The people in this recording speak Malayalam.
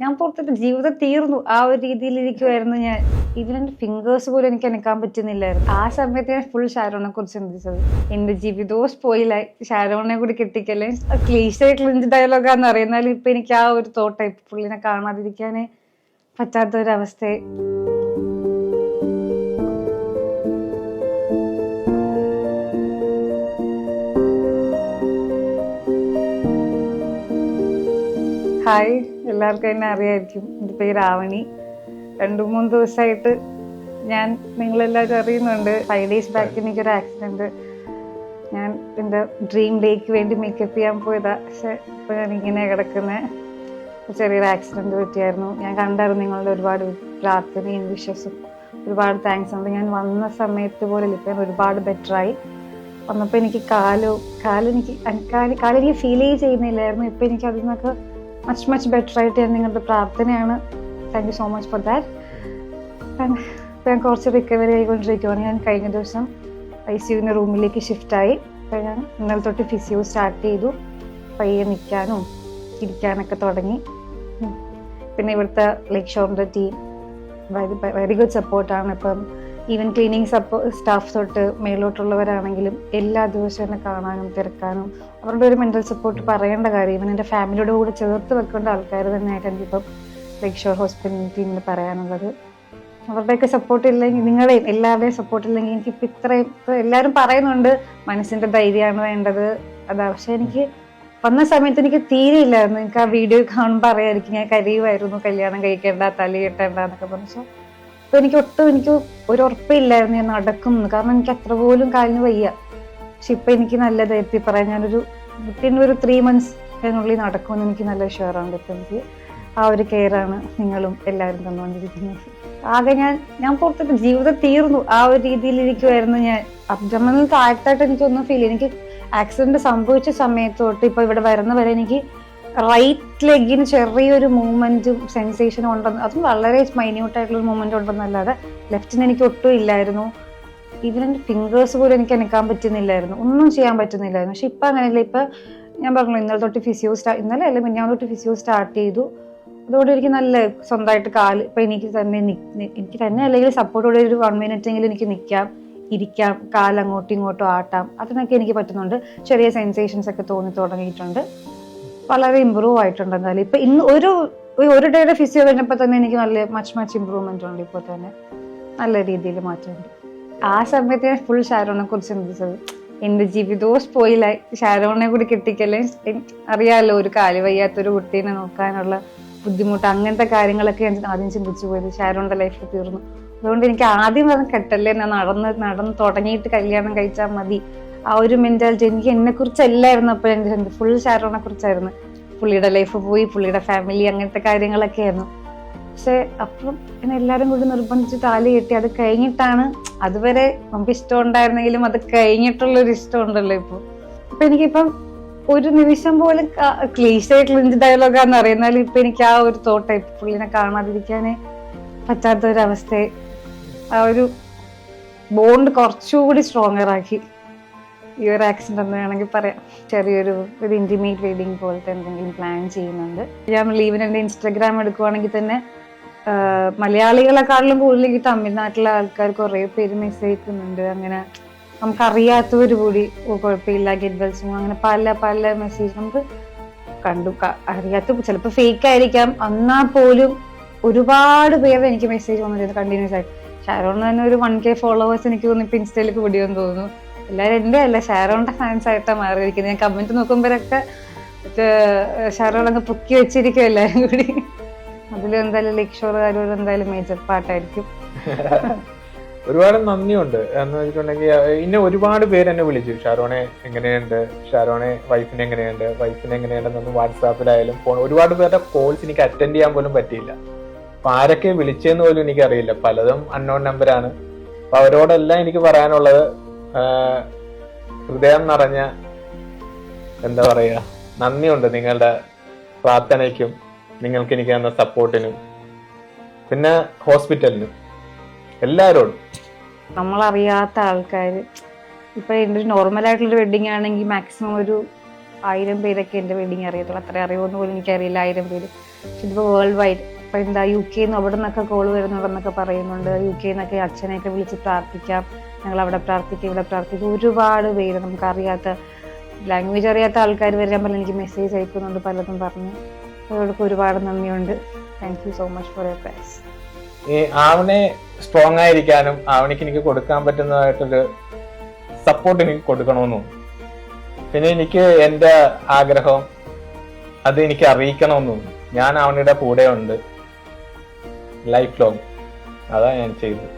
ഞാൻ പുറത്തിട്ട് ജീവിതം തീർന്നു ആ ഒരു രീതിയിലിരിക്കുമായിരുന്നു ഞാൻ. ഈവൻ എൻ്റെ ഫിംഗേഴ്സ് പോലും എനിക്ക് അനക്കാൻ പറ്റുന്നില്ലായിരുന്നു. ആ സമയത്ത് ഞാൻ ഫുൾ ഷാരോണിനെ കുറിച്ച് ചിന്തിച്ചത്. എൻ്റെ ജീവിതവും സ്പോയിലായി, ഷാരോണിനെ കൂടി കിട്ടിക്കല്ലേ. ക്ലീശായിട്ടുള്ള ഡയലോഗാന്ന് അറിയുന്നാലും ഇപ്പൊ എനിക്ക് ആ ഒരു തോട്ടായി, പുള്ളിനെ കാണാതിരിക്കാനേ പറ്റാത്തൊരവസ്ഥയെ. ഹായ്, എല്ലാവർക്കും എന്നെ അറിയായിരിക്കും. എൻ്റെ പേര് ആവണി. 2-3 ദിവസമായിട്ട് നിങ്ങളെല്ലാവരും അറിയുന്നുണ്ട്. 5 days ബാക്ക് എനിക്കൊരു ആക്സിഡൻറ്റ്. ഞാൻ എൻ്റെ ഡ്രീം ഡേക്ക് വേണ്ടി മേക്കപ്പ് ചെയ്യാൻ പോയതാ. പക്ഷെ ഇപ്പോൾ ഞാൻ ഇങ്ങനെ കിടക്കുന്നത് ചെറിയൊരു ആക്സിഡൻറ്റ് പറ്റിയായിരുന്നു. ഞാൻ കണ്ടായിരുന്നു നിങ്ങളുടെ ഒരുപാട് പ്രാർത്ഥനയും വിശ്വാസം. ഒരുപാട് താങ്ക്സ് ഉണ്ട്. ഞാൻ വന്ന സമയത്ത് പോലെ ഇപ്പം ഒരുപാട് ബെറ്ററായി. വന്നപ്പോൾ എനിക്ക് കാലെനിക്ക് ഫീൽ ചെയ്യുന്നില്ലായിരുന്നു. ഇപ്പം എനിക്ക് അതിൽ നിന്നൊക്കെ മച്ച് ബെറ്റർ ആയിട്ട് ഞാൻ നിങ്ങളുടെ പ്രാർത്ഥനയാണ്. Thank you so much for that. ഞാൻ കുറച്ച് റിക്കവറി ആയിക്കൊണ്ടിരിക്കുകയാണ്. ഞാൻ കഴിഞ്ഞ ദിവസം ICU റൂമിലേക്ക് ഷിഫ്റ്റായി. അപ്പോൾ ഞാൻ ഇന്നലെ തൊട്ട് ഫിസിയോ സ്റ്റാർട്ട് ചെയ്തു. പയ്യെ നിൽക്കാനും ഇരിക്കാനൊക്കെ തുടങ്ങി. പിന്നെ ഇവിടുത്തെ ലേക്ക് ഷോറിൻ്റെ ടീം വെരി ഗുഡ് സപ്പോർട്ടാണ്. ഇപ്പം ഈവൻ ക്ലീനിങ് സ്റ്റാഫ് തൊട്ട് മേലോട്ടുള്ളവരാണെങ്കിലും എല്ലാ ദിവസവും എന്നെ കാണാനും തിരക്കാനും അവരുടെ ഒരു മെൻ്റൽ സപ്പോർട്ട് പറയേണ്ട കാര്യം. ഈവൻ എൻ്റെ ഫാമിലിയുടെ കൂടെ ചേർത്ത് വെക്കേണ്ട ആൾക്കാർ തന്നെയായിട്ട് എനിക്കിപ്പം ലേക്ക് ഷോർ ഹോസ്പിറ്റൽ ടീമിൽ പറയാനുള്ളത്. അവരുടെയൊക്കെ സപ്പോർട്ട് ഇല്ലെങ്കിൽ, നിങ്ങളെയും എല്ലാവരുടെയും സപ്പോർട്ട് ഇല്ലെങ്കിൽ എനിക്കിപ്പോൾ ഇപ്പം എല്ലാവരും പറയുന്നുണ്ട് മനസ്സിൻ്റെ ധൈര്യമാണ് വേണ്ടത്, അതാ. പക്ഷെ എനിക്ക് വന്ന സമയത്ത് എനിക്ക് തീരെ ഇല്ലായിരുന്നു. എനിക്ക് ആ വീഡിയോ കാണുമ്പോൾ അറിയാമായിരിക്കും ഞാൻ കരയുമായിരുന്നു. കല്യാണം കഴിക്കേണ്ട, തലി കെട്ടേണ്ട എന്നൊക്കെ പറഞ്ഞു. അപ്പോൾ എനിക്ക് ഒരു ഉറപ്പില്ലായിരുന്നു ഞാൻ നടക്കുന്നു. കാരണം എനിക്ക് അത്ര പോലും കാലിന് വയ്യ. പക്ഷെ ഇപ്പം എനിക്ക് നല്ല ധൈര്യത്തിൽ പറയാം, ഞാനൊരു 3 months അതിനുള്ളിൽ നടക്കുമെന്ന് എനിക്ക് നല്ല ഷുവറാണ്. ഇപ്പം എനിക്ക് ആ ഒരു കെയറാണ് നിങ്ങളും എല്ലാവരും തന്നുകൊണ്ടിരിക്കുന്നത്. ആകെ ഞാൻ പുറത്തിട്ട് ജീവിതം തീർന്നു ആ ഒരു രീതിയിലിരിക്കുമായിരുന്നു ഞാൻ. അബ്ഡോമിനൽ താഴത്തായിട്ട് എനിക്കൊന്നും ഫീൽ ചെയ്യും. എനിക്ക് ആക്സിഡന്റ് സംഭവിച്ച സമയത്ത് തൊട്ട് ഇപ്പൊ ഇവിടെ വരുന്ന വരെ എനിക്ക് റൈറ്റ് ലെഗിന് ചെറിയൊരു മൂവ്മെന്റും സെൻസേഷനും ഉണ്ടെന്ന്, അതും വളരെ മൈന്യൂട്ടായിട്ടുള്ളൊരു മൂവ്മെന്റ് ഉണ്ടെന്നല്ലാതെ ലെഫ്റ്റിന് എനിക്ക് ഒട്ടും ഇല്ലായിരുന്നു. ഈവൻ എൻ്റെ ഫിംഗേഴ്സ് പോലും എനിക്ക് അനക്കാൻ പറ്റുന്നില്ലായിരുന്നു, ഒന്നും ചെയ്യാൻ പറ്റുന്നില്ലായിരുന്നു. പക്ഷെ ഇപ്പം അങ്ങനെയല്ല. ഇപ്പം ഞാൻ പറഞ്ഞു ഇന്നലെ തൊട്ട് ഇന്നലെ അല്ല മിഞ്ഞാന്ന് തൊട്ട് ഫിസിയോ സ്റ്റാർട്ട് ചെയ്തു. അതുകൊണ്ട് എനിക്ക് നല്ല സ്വന്തമായിട്ട് കാല് ഇപ്പം എനിക്ക് തന്നെ അല്ലെങ്കിൽ സപ്പോർട്ടോടെ ഒരു 1 minute എങ്കിലും എനിക്ക് നിൽക്കാം, ഇരിക്കാം, കാല് അങ്ങോട്ടും ഇങ്ങോട്ടും ആട്ടാം. അതിനൊക്കെ എനിക്ക് പറ്റുന്നുണ്ട്. ചെറിയ സെൻസേഷൻസ് ഒക്കെ തോന്നി തുടങ്ങിയിട്ടുണ്ട്. വളരെ ഇമ്പ്രൂവ് ആയിട്ടുണ്ട്. എന്നാലും ഇപ്പം ഇന്ന് ഒരു ഡേയുടെ ഫിസിയോ കഴിഞ്ഞപ്പോൾ തന്നെ എനിക്ക് നല്ല മച്ച് ഇമ്പ്രൂവ്മെന്റ് ഉണ്ട്. ഇപ്പോൾ തന്നെ നല്ല രീതിയിൽ മാറ്റമുണ്ട്. ആ സമയത്ത് ഞാൻ ഫുൾ ഷാരോണിനെ കുറിച്ച് ചിന്തിച്ചത്. എൻ്റെ ജീവിതവും സ്പോയിലായി, ഷാരോണിനെ കൂടി കിട്ടിക്കല്ലേ. അറിയാമല്ലോ, ഒരു കാല് വയ്യാത്തൊരു കുട്ടീനെ നോക്കാനുള്ള ബുദ്ധിമുട്ട്, അങ്ങനത്തെ കാര്യങ്ങളൊക്കെ ഞാൻ ആദ്യം ചിന്തിച്ചു പോയത്. ഷാരോണിന്റെ ലൈഫിൽ തീർന്നു. അതുകൊണ്ട് എനിക്ക് ആദ്യം അത് കെട്ടല്ലേ, ഞാൻ നടന്ന് തുടങ്ങിയിട്ട് കല്യാണം കഴിച്ചാൽ മതി, ആ ഒരു മെന്റാലിറ്റി എനിക്ക് എന്നെ കുറിച്ചല്ലായിരുന്നു. അപ്പോൾ എൻ്റെ ഫുൾ ഷാരോണിനെ കുറിച്ചായിരുന്നു. പുള്ളിയുടെ ലൈഫ് പോയി, പുള്ളിയുടെ ഫാമിലി, അങ്ങനത്തെ കാര്യങ്ങളൊക്കെ ആയിരുന്നു. പക്ഷെ അപ്പം എന്നെ എല്ലാവരും കൂടി നിർബന്ധിച്ച് താലി കെട്ടി. അത് കഴിഞ്ഞിട്ടാണ്, അതുവരെ നമുക്ക് ഇഷ്ടം ഉണ്ടായിരുന്നെങ്കിലും അത് കഴിഞ്ഞിട്ടുള്ളൊരു ഇഷ്ടം ഉണ്ടല്ലോ ഇപ്പോൾ. അപ്പൊ എനിക്കിപ്പം ഒരു നിമിഷം പോലും ക്ലീശായിട്ടുള്ള ഡയലോഗാന്ന് അറിയുന്നാലും ഇപ്പൊ എനിക്ക് ആ ഒരു തോട്ടായി, പുള്ളിനെ കാണാതിരിക്കാനേ പറ്റാത്തൊരവസ്ഥയെ. ആ ഒരു ബോണ്ട് കുറച്ചുകൂടി സ്ട്രോങ്ങർ ആക്കി ഈ ഒരു ആക്സിഡന്റ് എന്ന് വേണമെങ്കിൽ പറയാം. ചെറിയൊരു ഇന്റിമേറ്റ് വെഡിങ് പോലത്തെ എന്തെങ്കിലും പ്ലാൻ ചെയ്യുന്നുണ്ട്. ഞാൻ ലീവിന് എൻ്റെ ഇൻസ്റ്റഗ്രാം എടുക്കുവാണെങ്കിൽ തന്നെ മലയാളികളെക്കാളിലും കൂടുതൽ എനിക്ക് തമിഴ്നാട്ടിലെ ആൾക്കാർ കുറേ പേര് മെസ്സേജ് അയക്കുന്നുണ്ട്. അങ്ങനെ നമുക്കറിയാത്തവർ കൂടി കുഴപ്പമില്ല, ഗെറ്റ് വെൽ സൂൺ, അങ്ങനെ പല മെസ്സേജ് നമുക്ക് അറിയാത്ത, ചിലപ്പോൾ ഫേക്ക് ആയിരിക്കാം, എന്നാൽ പോലും ഒരുപാട് പേര് എനിക്ക് മെസ്സേജ് വന്നിട്ടുണ്ട് കണ്ടിന്യൂസ് ആയിട്ട്. ഷാരോണിന് തന്നെ ഒരു 1K ഫോളോവേഴ്സ് എനിക്ക് തോന്നുന്നു ഇപ്പം ഇൻസ്റ്റയിലേക്ക് കൂടിയെന്ന് തോന്നുന്നു. എല്ലാവരും എൻ്റെ അല്ല, ഷാരോണിന്റെ ഫാൻസ് ആയിട്ടാണ് മാറിയിരിക്കുന്നത്. ഞാൻ കമന്റ് നോക്കുമ്പോഴൊക്കെ ഷാരോൺ അങ്ങ് പൊക്കി വെച്ചിരിക്കും എല്ലാവരും കൂടി. അതിലെന്തായാലും ലേക്ക് ഷോറുകാരോട് എന്തായാലും മേജർ പാർട്ടായിരിക്കും. ഒരുപാട് നന്ദിയുണ്ട്. എന്ന് വെച്ചിട്ടുണ്ടെങ്കിൽ ഇന്നെ ഒരുപാട് പേര് എന്നെ വിളിച്ചു, ഷാരോണെ എങ്ങനെയുണ്ട്, ഷാരോണെ വൈഫിനെ എങ്ങനെയുണ്ടെന്ന് വാട്സാപ്പിലായാലും ഫോൺ, ഒരുപാട് പേരുടെ കോൾസ് എനിക്ക് അറ്റൻഡ് ചെയ്യാൻ പോലും പറ്റിയില്ല. അപ്പൊ ആരൊക്കെ വിളിച്ചെന്ന് പോലും എനിക്കറിയില്ല. പലതും അൺനോൺ നമ്പറാണ്. അപ്പൊ അവരോടെല്ലാം എനിക്ക് പറയാനുള്ളത്, ഹൃദയം നിറഞ്ഞ എന്താ പറയാ നന്ദിയുണ്ട് നിങ്ങളുടെ പ്രാർത്ഥനയ്ക്കും നിങ്ങൾക്ക് എനിക്ക് തന്ന സപ്പോർട്ടിനും പിന്നെ ഹോസ്പിറ്റലിനും എല്ലാവരോടും. നമ്മളറിയാത്ത ആൾക്കാർ, ഇപ്പൊ എൻ്റെ ഒരു നോർമലായിട്ടുള്ളൊരു വെഡിങ് ആണെങ്കിൽ മാക്സിമം ഒരു 1000 പേരൊക്കെ എൻ്റെ വെഡിങ് അറിയത്തുള്ളൂ. അത്ര അറിയുമെന്ന് പോലും എനിക്കറിയില്ല, 1000 പേര്. പക്ഷെ ഇതിപ്പോൾ വേൾഡ് വൈഡ് ഇപ്പം എന്താ UK നിന്ന് അവിടെ നിന്നൊക്കെ കോൾ വരുന്നുണ്ടെന്നൊക്കെ പറയുന്നുണ്ട്. UK നിന്നൊക്കെ അച്ഛനെയൊക്കെ വിളിച്ച് പ്രാർത്ഥിക്കാം, ഞങ്ങൾ അവിടെ പ്രാർത്ഥിക്കും ഇവിടെ പ്രാർത്ഥിക്കും. ഒരുപാട് പേര് നമുക്കറിയാത്ത ലാംഗ്വേജ് അറിയാത്ത ആൾക്കാർ വരെ ഞാൻ എനിക്ക് മെസ്സേജ് അയക്കുന്നുണ്ട്, പലതും പറഞ്ഞ്. അവരോടൊക്കെ ഒരുപാട് നന്ദിയുണ്ട്. Thank you so much for your prayers. ഈ ആവണെ സ്ട്രോങ് ആയിരിക്കാനും ആവണിക്ക് എനിക്ക് കൊടുക്കാൻ പറ്റുന്നതായിട്ടൊരു സപ്പോർട്ട് എനിക്ക് കൊടുക്കണമെന്നും, പിന്നെ എനിക്ക് എൻ്റെ ആഗ്രഹം അത് എനിക്ക് അറിയിക്കണമെന്നും, ഞാൻ ആവണിയുടെ കൂടെ ഉണ്ട് ലൈഫ് ലോങ്. അതാ ഞാൻ ചെയ്തത്.